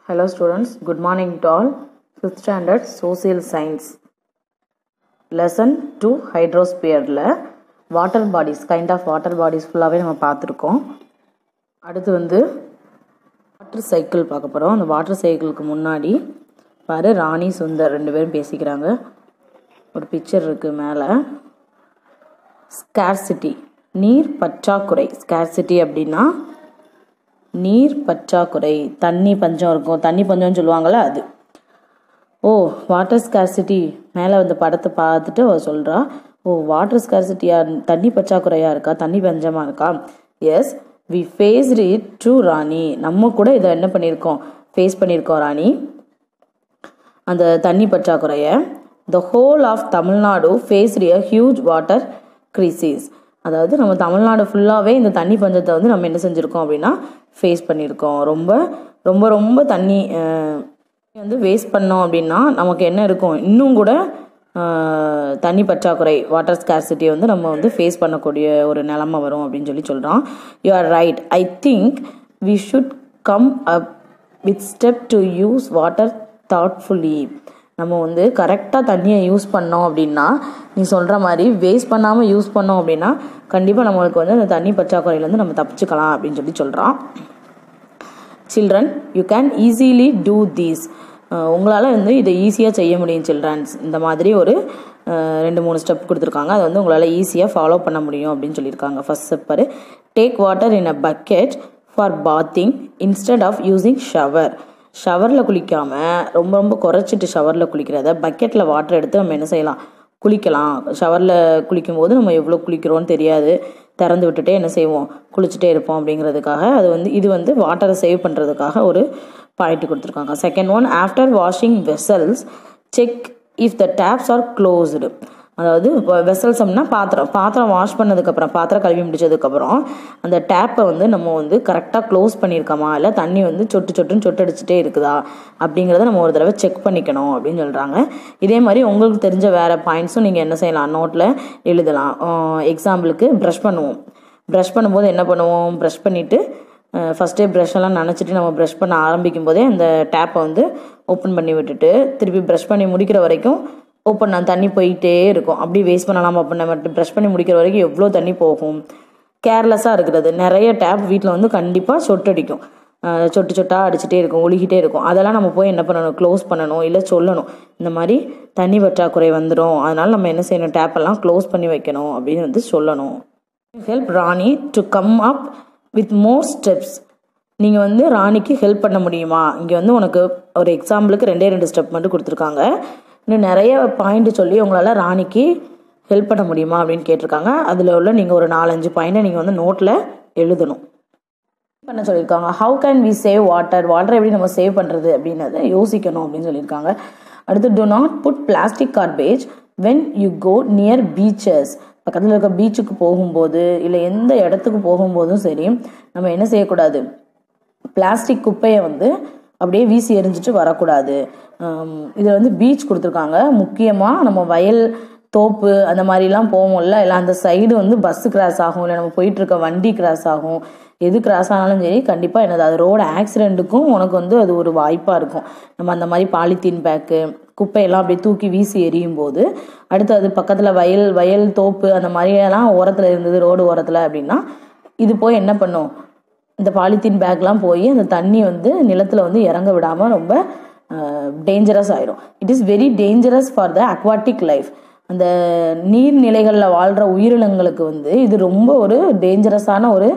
Hello students, good morning to all. 5th standard Social Science. Lesson 2 Hydrosphere water bodies, kind of water bodies ஃபுல்லாகவே நம்ம பார்த்துருக்கோம். அடுத்து வந்து water cycle பார்க்க போகிறோம். அந்த வாட்டர் சைக்கிளுக்கு முன்னாடி பாரு ராணி சுந்தர் ரெண்டு பேரும் பேசிக்கிறாங்க. ஒரு பிக்சர் இருக்குது மேலே. ஸ்கேர்சிட்டி, நீர் பற்றாக்குறை. ஸ்கேர்சிட்டி அப்படின்னா நீர் பற்றாக்குறை, தண்ணி பஞ்சம் இருக்கும், தண்ணி பஞ்சம்னு சொல்லுவாங்கள்ல அது. ஓ வாட்டர் ஸ்கேர்சிட்டி, மேலே வந்து படத்தை பார்த்துட்டு அவ சொல்கிறா, ஓ வாட்டர் ஸ்கேர்சிட்டியா, தண்ணி பற்றாக்குறையாக இருக்கா, தண்ணி பஞ்சமாக இருக்கா. Yes, we faced it to Rani. நம்ம கூட இதை என்ன பண்ணியிருக்கோம், ஃபேஸ் பண்ணியிருக்கோம் ராணி, அந்த தண்ணி பற்றாக்குறையை. The whole of Tamil Nadu faced a huge water crisis. அதாவது நம்ம தமிழ்நாடு ஃபுல்லாகவே இந்த தண்ணி பஞ்சத்தை வந்து நம்ம என்ன செஞ்சுருக்கோம் அப்படின்னா ஃபேஸ் பண்ணியிருக்கோம். ரொம்ப ரொம்ப ரொம்ப தண்ணி வந்து வேஸ்ட் பண்ணோம் அப்படின்னா நமக்கு என்ன இருக்கும், இன்னும் கூட தண்ணி பற்றாக்குறை, வாட்டர் ஸ்கேர்சிட்டி வந்து நம்ம வந்து ஃபேஸ் பண்ணக்கூடிய ஒரு நிலமை வரும் அப்படின்னு சொல்லி சொல்கிறோம். You are right. I think we should come up with step to use water thoughtfully. நம்ம வந்து கரெக்டாக தண்ணியை யூஸ் பண்ணோம் அப்படின்னா, நீ சொல்கிற மாதிரி வேஸ்ட் பண்ணாமல் யூஸ் பண்ணோம் அப்படின்னா கண்டிப்பாக நம்மளுக்கு வந்து அந்த தண்ணி பற்றாக்குறையிலேருந்து நம்ம தப்பிச்சுக்கலாம் அப்படின்னு சொல்லி சொல்கிறான். Children, you can easily do these. உங்களால் வந்து இதை ஈஸியாக செய்ய முடியும் சில்ட்ரன்ஸ். இந்த மாதிரி ஒரு 2-3 ஸ்டெப் கொடுத்துருக்காங்க. அதை வந்து உங்களால் ஈஸியாக ஃபாலோ பண்ண முடியும் அப்படின்னு சொல்லியிருக்காங்க. First stepper, take water in a bucket for bathing instead of using shower. ஷவரில் குளிக்காமல் ரொம்ப ரொம்ப குறைச்சிட்டு ஷவரில் குளிக்கிறத பக்கெட்டில் வாட்டர் எடுத்து நம்ம என்ன செய்யலாம், குளிக்கலாம். ஷவரில் குளிக்கும்போது நம்ம எவ்வளோ குளிக்கிறோன்னு தெரியாது, திறந்து விட்டுட்டே என்ன செய்வோம், குளிச்சுட்டே இருப்போம். அப்படிங்கிறதுக்காக அது வந்து இது வந்து வாட்டரை சேவ் பண்ணுறதுக்காக ஒரு பாயிண்ட் கொடுத்துருக்காங்க. Second one, after washing vessels check if the taps are closed. அதாவது வெசல்ஸ் அப்படின்னா பாத்திரம் வாஷ் பண்ணதுக்கப்புறம், பாத்திரம் கழுவி முடிச்சதுக்கப்புறம் அந்த டேப்பை வந்து நம்ம வந்து கரெக்டாக க்ளோஸ் பண்ணியிருக்கோமா, இல்லை தண்ணி வந்து சொட்டுன்னு சொட்டடிச்சுட்டே இருக்குதா அப்படிங்கிறத நம்ம ஒரு தடவை செக் பண்ணிக்கணும் அப்படின்னு சொல்கிறாங்க. இதே மாதிரி உங்களுக்கு தெரிஞ்ச வேறு பாயிண்ட்ஸும் நீங்கள் என்ன செய்யலாம், நோட்டில் எழுதலாம். எக்ஸாம்பிளுக்கு ப்ரஷ் பண்ணுவோம். ப்ரஷ் பண்ணும்போது என்ன பண்ணுவோம், ப்ரஷ் பண்ணிவிட்டு ஃபஸ்ட்டே ப்ரஷ்ஷெல்லாம் நினச்சிட்டு நம்ம ப்ரஷ் பண்ண ஆரம்பிக்கும் போதே அந்த டேப்பை வந்து ஓப்பன் பண்ணி விட்டுட்டு திருப்பி ப்ரஷ் பண்ணி முடிக்கிற வரைக்கும் ஓப்பன் தண்ணி போயிட்டே இருக்கும். அப்படி வேஸ்ட் பண்ணலாம் அப்படின்னா மட்டும் ப்ரஷ் பண்ணி முடிக்கிற வரைக்கும் எவ்வளோ தண்ணி போகும். கேர்லெஸ்ஸாக இருக்கிறது, நிறைய டேப் வீட்டில் வந்து கண்டிப்பாக சொட்டடிக்கும், சொட்டாக அடிச்சுட்டே இருக்கும், ஒழுகிட்டே இருக்கும். அதெல்லாம் நம்ம போய் என்ன பண்ணணும், க்ளோஸ் பண்ணணும், இல்லை சொல்லணும், இந்த மாதிரி தண்ணி பற்றாக்குறை வந்துடும், அதனால் நம்ம என்ன செய்யணும், டேப்பெல்லாம் க்ளோஸ் பண்ணி வைக்கணும் அப்படின்னு வந்து சொல்லணும். Help Rani to come up with more steps. நீங்கள் வந்து ராணிக்கு ஹெல்ப் பண்ண முடியுமா. இங்கே வந்து உனக்கு ஒரு எக்ஸாம்பிளுக்கு 2 ஸ்டெப் மட்டும் கொடுத்துருக்காங்க. இன்னும் நிறைய பாயிண்ட் சொல்லி உங்களால் ராணிக்கு ஹெல்ப் பண்ண முடியுமா அப்படின்னு கேட்டிருக்காங்க. அதில் உள்ள நீங்கள் ஒரு 4-5 பாயிண்ட்டை நீங்கள் வந்து நோட்டில் எழுதணும் பண்ண சொல்லியிருக்காங்க. How can we save water, வாட்டரை எப்படி நம்ம சேவ் பண்ணுறது அப்படின்றத யோசிக்கணும் அப்படின்னு சொல்லியிருக்காங்க. அடுத்து, do not put plastic garbage when you go near beaches. பக்கத்தில் இருக்க பீச்சுக்கு போகும்போது இல்லை எந்த இடத்துக்கு போகும்போதும் சரி நம்ம என்ன செய்யக்கூடாது, பிளாஸ்டிக் குப்பையை வந்து அப்படியே வீசி எறிஞ்சிட்டு வரக்கூடாது. இதில் வந்து பீச் கொடுத்துருக்காங்க. முக்கியமாக நம்ம வயல் தோப்பு அந்த மாதிரிலாம் போவோம்ல, இல்லை அந்த சைடு வந்து பஸ்ஸு கிராஸ் ஆகும், இல்லை நம்ம போயிட்டுருக்க வண்டி கிராஸ் ஆகும். எது கிராஸ் ஆனாலும் சரி கண்டிப்பாக என்னது, அது ரோடு ஆக்சிடெண்ட்டுக்கும் உனக்கு வந்து அது ஒரு வாய்ப்பாக இருக்கும். நம்ம அந்த மாதிரி பாலித்தீன் பேக்கு குப்பையெல்லாம் அப்படியே தூக்கி வீசி எறியும் போது, அடுத்து அது பக்கத்தில் வயல் தோப்பு அந்த மாதிரியெல்லாம் ஓரத்தில் இருந்தது, ரோடு ஓரத்தில் அப்படின்னா இது போய் என்ன பண்ணும், இந்த பாலித்தீன் பேக்லாம் போய் அந்த தண்ணி வந்து நிலத்தில் வந்து இறங்க விடாமல் ரொம்ப டேஞ்சரஸ் ஆயிடும். It is very dangerous for the aquatic life. அந்த நீர்நிலைகளில் வாழ்கிற உயிரினங்களுக்கு வந்து இது ரொம்ப ஒரு டேஞ்சரஸான ஒரு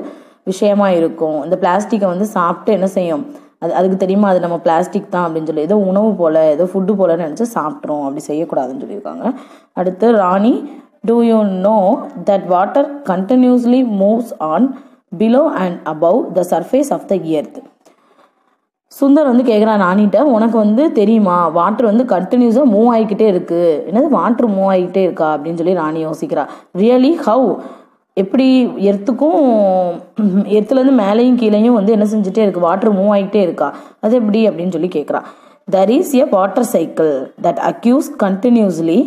விஷயமா இருக்கும். இந்த பிளாஸ்டிக்கை வந்து சாப்பிட்டு என்ன செய்யும், அதுக்கு தெரியுமா அது நம்ம பிளாஸ்டிக் தான் அப்படின்னு சொல்லி ஏதோ உணவு போல் ஏதோ ஃபுட்டு போல் நினச்சி சாப்பிட்றோம். அப்படி செய்யக்கூடாதுன்னு சொல்லியிருக்காங்க. அடுத்து, Rani, do you know that water continuously moves on below and above the surface of the earth. Sundar வந்து கேட்குறான் ராணிகிட்ட, உனக்கு வந்து தெரியுமா வாட்டர் வந்து கண்டினியூஸாக மூவ் ஆகிக்கிட்டே இருக்குது. என்னது வாட்டர் மூவ் ஆகிக்கிட்டே இருக்கா அப்படின்னு சொல்லி ராணி யோசிக்கிறா. ரியலி ஹவு, எப்படி எர்த்துலேருந்து மேலேயும் கீழேயும் வந்து என்ன செஞ்சுட்டே இருக்குது, வாட்டர் மூவ் ஆகிக்கிட்டே இருக்கா, அது எப்படி அப்படின்னு சொல்லி கேட்குறா. There is a water cycle that occurs continuously.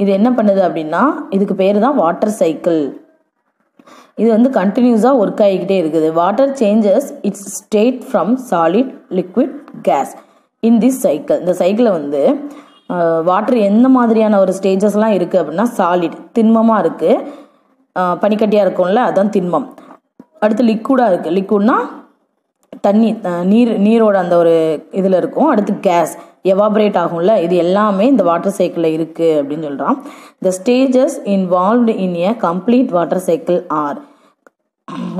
இது என்ன பண்ணுது அப்படின்னா இதுக்கு பேர் தான் வாட்டர் சைக்கிள். இது வந்து கண்டினியூஸாக ஒர்க் ஆகிக்கிட்டே இருக்குது. Water changes it's state from solid liquid case in this cycle. இந்த சைக்கிளை வந்து வாட்டர் எந்த மாதிரியான ஒரு ஸ்டேஜஸ்லாம் இருக்குது அப்படின்னா சாலிட் திண்மமாக இருக்குது, பனிக்கட்டியாக இருக்கும்ல அதுதான் திண்மம். அடுத்து லிக்விடாக இருக்குது, லிக்விட்னா தண்ணி நீரோட அந்த ஒரு இதில் இருக்கும். அடுத்து கேஸ் எவாபரேட் ஆகும்ல, இது எல்லாமே இந்த வாட்டர் சைக்கிளில் இருக்குது அப்படின்னு சொல்கிறான். The stages involved in a complete water cycle are,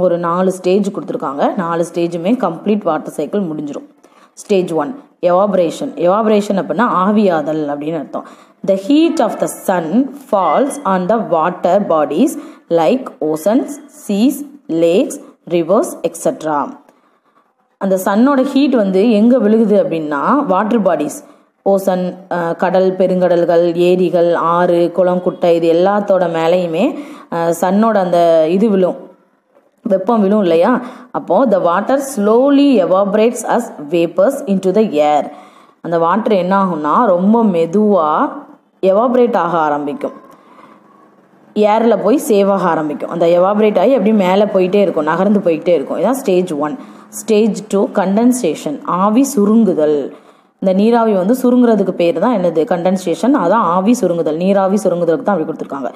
ஒரு 4 ஸ்டேஜ் கொடுத்துருக்காங்க. 4 ஸ்டேஜுமே கம்ப்ளீட் வாட்டர் சைக்கிள் முடிஞ்சிடும். Stage 1 evaporation. எவாபரேஷன் அப்படின்னா ஆவியாதல் அப்படின்னு அர்த்தம். The heat of the sun falls on the water bodies like oceans, seas, lakes, rivers etcetera. அந்த சன்னோட ஹீட் வந்து எங்கே விழுகுது அப்படின்னா வாட்டர் பாடிஸ், ஓசன், கடல், பெருங்கடல்கள், ஏரிகள், ஆறு, குளம், குட்டை, இது எல்லாத்தோட மேலேயுமே சன்னோட அந்த இது விழும், வெப்பம் விழும் இல்லையா. அப்போது the water slowly evaporates as vapours into the air. அந்த வாட்டர் என்ன ஆகும்னா ரொம்ப மெதுவாக எவாபரேட் ஆக ஆரம்பிக்கும், ஏரில் போய் சேவ் ஆக ஆரம்பிக்கும். அந்த எவாபரேட் ஆகி எப்படி மேலே போயிட்டே இருக்கும், நகர்ந்து போயிட்டே இருக்கும். இதான் ஸ்டேஜ் 1. ஸ்டேஜ் 2 கண்டென்சேஷன், ஆவி சுருங்குதல். இந்த நீராவி வந்து சுருங்குறதுக்கு பேர் தான் என்னது கண்டென்சேஷன். அதான் ஆவி சுருங்குதல், நீராவி சுருங்குதலுக்கு தான் அப்படி கொடுத்துருக்காங்க.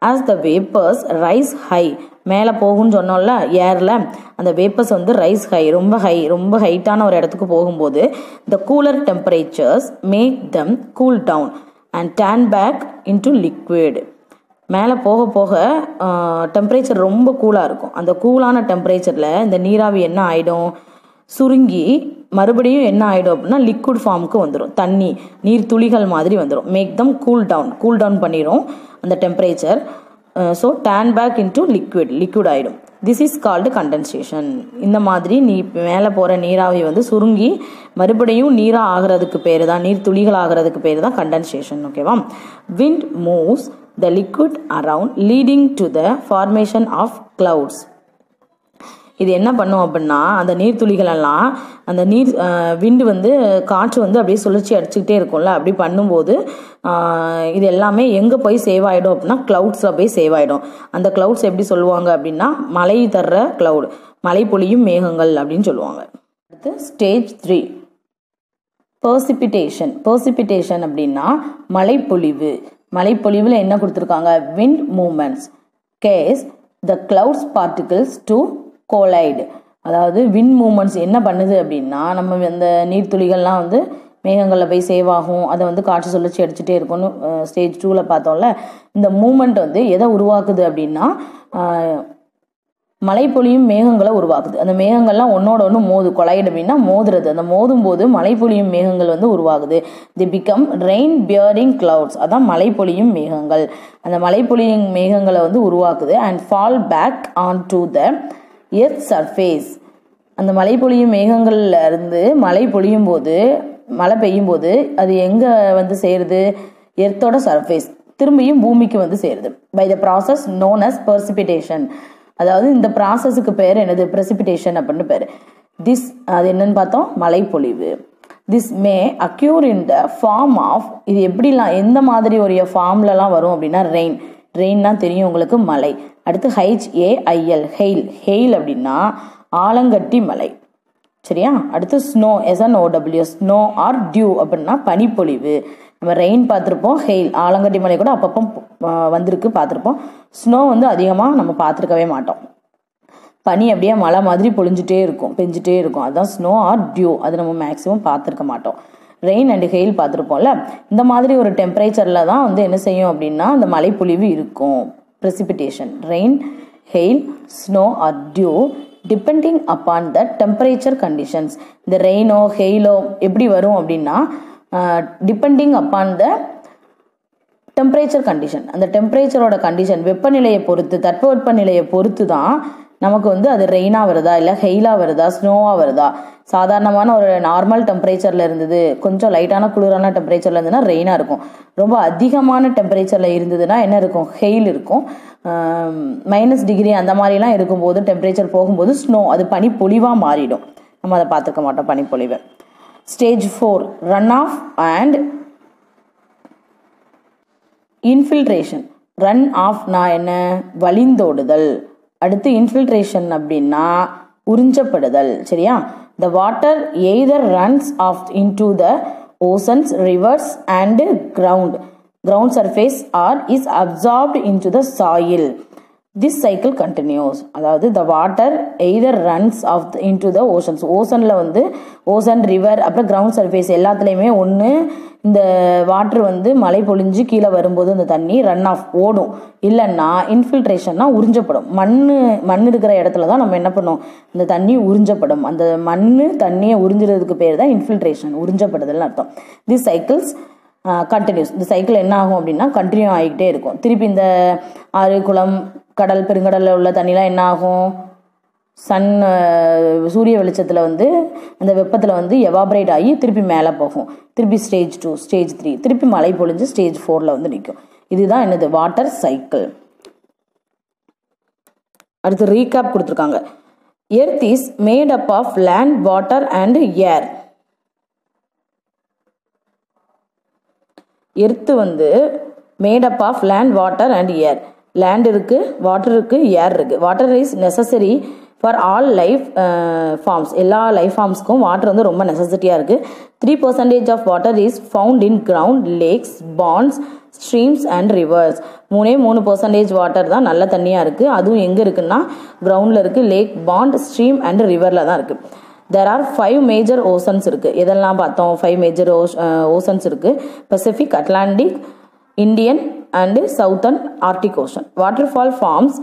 ஆஸ் த வேப்பர்ஸ் ரைஸ் ஹை, மேலே போகும்னு சொன்னோம்ல ஏரில், அந்த வேப்பர்ஸ் வந்து ரைஸ் ஹை, ரொம்ப ஹைட்டான ஒரு இடத்துக்கு போகும்போது the cooler temperatures make them cool down and turn back into liquid. மேலே போக போக டெம்பரேச்சர் ரொம்ப கூலாக இருக்கும். அந்த கூலான டெம்பரேச்சரில் இந்த நீராவி என்ன ஆகிடும், சுருங்கி மறுபடியும் என்ன ஆகிடும் அப்படின்னா லிக்விட் ஃபார்முக்கு வந்துடும், தண்ணி நீர் துளிகள் மாதிரி வந்துடும். மேக் தம் கூல் டவுன் பண்ணிடும் அந்த temperature. So turn back into liquid ஆகிடும். This is called condensation. இந்த மாதிரி மேலே போகிற நீராவி வந்து சுருங்கி மறுபடியும் நீராக ஆகிறதுக்கு பேர் தான், நீர் துளிகள் ஆகிறதுக்கு பேர் தான் கண்டென்சேஷன். ஓகேவா. Wind moves the liquid around leading to the formation of clouds. இது என்ன பண்ணும் அப்படின்னா அந்த நீர்த்துளிகள் எல்லாம் அந்த விண்டு வந்து காற்று வந்து அப்படியே சுழற்சி அடிச்சுக்கிட்டே இருக்கும்ல, அப்படி பண்ணும்போது இது எல்லாமே எங்கே போய் சேவ் ஆகிடும் அப்படின்னா கிளவுட்ஸில் போய் சேவ் ஆகிடும். அந்த கிளவுட்ஸ் எப்படி சொல்லுவாங்க அப்படின்னா மழை தர்ற கிளவுட், மழை பொழியும் மேகங்கள் அப்படின்னு சொல்லுவாங்க. அடுத்து ஸ்டேஜ் 3 பர்சிபிடேஷன் அப்படின்னா மழைப்பொழிவு. மழைப்பொழிவில் என்ன கொடுத்துருக்காங்க, wind movements cause the clouds particles to collide. அதாவது விண்ட் மூமெண்ட்ஸ் என்ன பண்ணுது அப்படின்னா நம்ம அந்த நீர்த்துளிகள்லாம் வந்து மேகங்களில் போய் சேவ் ஆகும், அதை வந்து காற்று சுழற்சி அடிச்சுட்டே இருக்கும்னு ஸ்டேஜ் 2ல் பார்த்தோம்ல. இந்த மூமெண்ட் வந்து எதை உருவாக்குது அப்படின்னா மழை பொழியும் மேகங்களை உருவாக்குது. அந்த மேகங்கள்லாம் ஒன்னோட ஒன்று கொலைடு அப்படின்னா மோதுறது. அந்த மோதும் போது மழை பொழியும் மேகங்கள் வந்து உருவாகுது. தி பிகம் ரெயின் பியரிங் கிளவுட்ஸ். அதான் மழை பொழியும் மேகங்கள். அந்த மழை பொழியும் மேகங்களை வந்து உருவாக்குது. And fall back on to the earth surface. அந்த மழை பொழியும் மேகங்கள்ல இருந்து மழை பொழியும் போது, மழை பெய்யும் போது அது எங்கே வந்து சேருது, எர்த்தோட சர்ஃபேஸ், திரும்பியும் பூமிக்கு வந்து சேருது. By the process known as precipitation. அதாவது இந்த ப்ராசஸுக்கு பேர் என்னது, பிரசிபிடேஷன் அப்படின்னு பேர். திஸ் அது என்னன்னு பார்த்தோம், மழை பொழிவு. This may occur in the form of, இது எப்படிலாம் எந்த மாதிரி ஒரு ஃபார்ம்லலாம் வரும் அப்படின்னா ரெயின்னா தெரியும் உங்களுக்கு, மழை. அடுத்து HAIL ஹெயில் அப்படின்னா ஆலங்கட்டி மழை, சரியா. அடுத்து snow SNOW snow or dew அப்படின்னா பனிப்பொழிவு. நம்ம ரெயின் பார்த்துருப்போம், ஹெயில் ஆலங்கட்டி மழை கூட அப்பப்போ வந்திருக்கு பார்த்துருப்போம். ஸ்னோ வந்து அதிகமாக நம்ம பார்த்துருக்கவே மாட்டோம். பனி அப்படியே மழை மாதிரி பெஞ்சிட்டே இருக்கும், அதுதான் ஸ்னோ ஆர் டியூ. அது நம்ம மேக்ஸிமம் பார்த்துருக்க மாட்டோம். ரெயின் அண்ட் ஹெயில் பார்த்துருப்போம்ல. இந்த மாதிரி ஒரு டெம்பரேச்சரில் தான் வந்து என்ன செய்யும் அப்படின்னா அந்த மழைப்பொழிவு இருக்கும். precipitation rain, hail, snow or dew depending upon the temperature conditions. இந்த ரெயினோ ஹெயிலோ எப்படி வரும் அப்படின்னா depending upon the temperature condition. அந்த டெம்பரேச்சரோட கண்டிஷன் வெப்பநிலையை பொறுத்து, தட்பவெப்பநிலையை பொறுத்து தான் நமக்கு வந்து அது ரெயினாக வருதா இல்லை ஹெயிலாக வருதா ஸ்னோவாக வருதா. சாதாரணமான ஒரு நார்மல் டெம்பரேச்சரில் இருந்தது, கொஞ்சம் லைட்டான குளிரான டெம்பரேச்சரில் இருந்ததுன்னா ரெயினாக இருக்கும். ரொம்ப அதிகமான டெம்பரேச்சரில் இருந்ததுன்னா என்ன இருக்கும், ஹெயில் இருக்கும். -டிகிரி அந்த மாதிரிலாம் இருக்கும்போது டெம்பரேச்சர் போகும்போது ஸ்னோ, அது பனிப்பொழிவாக மாறிடும். நம்ம அதை பார்த்துக்க மாட்டோம் பனிப்பொழிவை. Stage 4 run off and infiltration. Run ஆஃப்னா என்ன, வழிந்தோடுதல். அடுத்து இன்ஃபில்ட்ரேஷன் அப்படின்னா உறிஞ்சப்படுதல். சரியா? The water either runs off into the oceans, rivers and ground surface or is absorbed into the soil. This cycle continues. அதாவது the water either runs off into the oceans. ஓசனில் வந்து ocean, river, அப்புறம் ground surface எல்லாத்துலேயுமே ஒன்று இந்த water வந்து மழை பொழிஞ்சு கீழே வரும்போது இந்த தண்ணி ரன் ஆஃப் ஓடும். இல்லைன்னா இன்ஃபில்ட்ரேஷன்னா உறிஞ்சப்படும். மண் இருக்கிற இடத்துல தான் நம்ம என்ன பண்ணோம், இந்த தண்ணி உறிஞ்சப்படும். அந்த தண்ணியை உறிஞ்சுறதுக்கு பேர் தான் இன்ஃபில்ட்ரேஷன், உறிஞ்சப்படுதல்னு அர்த்தம். தி சைக்கிள்ஸ் கண்டினியூஸ். இந்த சைக்கிள் என்ன ஆகும் அப்படின்னா கண்டினியூ ஆகிக்கிட்டே இருக்கும். திருப்பி இந்த ஆறு, குளம், கடல், பெருங்கடலில் உள்ள தண்ணிலாம் என்ன ஆகும், சூரிய வெளிச்சத்தில் வந்து அந்த வெப்பத்தில் வந்து எவாபரேட் ஆகி திருப்பி மேலே போகும். திருப்பி ஸ்டேஜ் 2, ஸ்டேஜ் 3, திருப்பி மழை பொழிஞ்சு ஸ்டேஜ் 4 வந்து நிற்கும். இதுதான் என்னது, வாட்டர் சைக்கிள். அடுத்து ரீகேப் கொடுத்துருக்காங்க. Earth is made up of land, water and air. Earth வந்து made up of land, water and air. Land இருக்குது, வாட்டர் இருக்குது, ஏர் இருக்குது. Water is necessary for all life forms. எல்லா லைஃப் ஃபார்ம்ஸ்க்கும் water வந்து ரொம்ப நெசசிட்டியாக இருக்குது. 3% of water is found in ground, lakes, ponds, streams and rivers. 3% water தான் நல்ல தண்ணியாக இருக்குது. அதுவும் எங்கே இருக்குன்னா கிரவுண்டில் இருக்குது, லேக், பாண்ட், ஸ்ட்ரீம் அண்ட் ரிவரில் தான் இருக்குது. There are 5 மேஜர் ஓசன்ஸ் இருக்குது. எதெல்லாம் பார்த்தோம்? 5 மேஜர் ஓசன்ஸ் இருக்குது. Pacific, Atlantic, Indian and southern Arctic ocean. Waterfall forms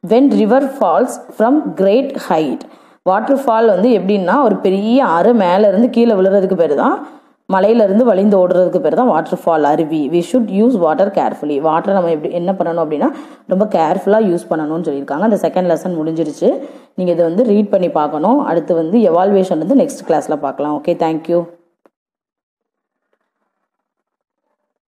when river falls from great height. Waterfall வந்து எப்படின்னா ஒரு பெரிய ஆறு மேலேருந்து கீழே விழுறதுக்கு பேர் தான், மலையிலேருந்து வழிந்து ஓடுறதுக்கு பேர் தான் வாட்டர்ஃபால், அருவி. We should use water carefully. வாட்டரை நம்ம என்ன பண்ணணும் அப்படின்னா ரொம்ப கேர்ஃபுல்லாக யூஸ் பண்ணணும்னு சொல்லியிருக்காங்க. அந்த செகண்ட் லெசன் முடிஞ்சிருச்சு. நீங்கள் இதை வந்து ரீட் பண்ணி பார்க்கணும். அடுத்து வந்து எவால்வேஷன் வந்து நெக்ஸ்ட் கிளாஸில் பார்க்கலாம். Okay, thank you.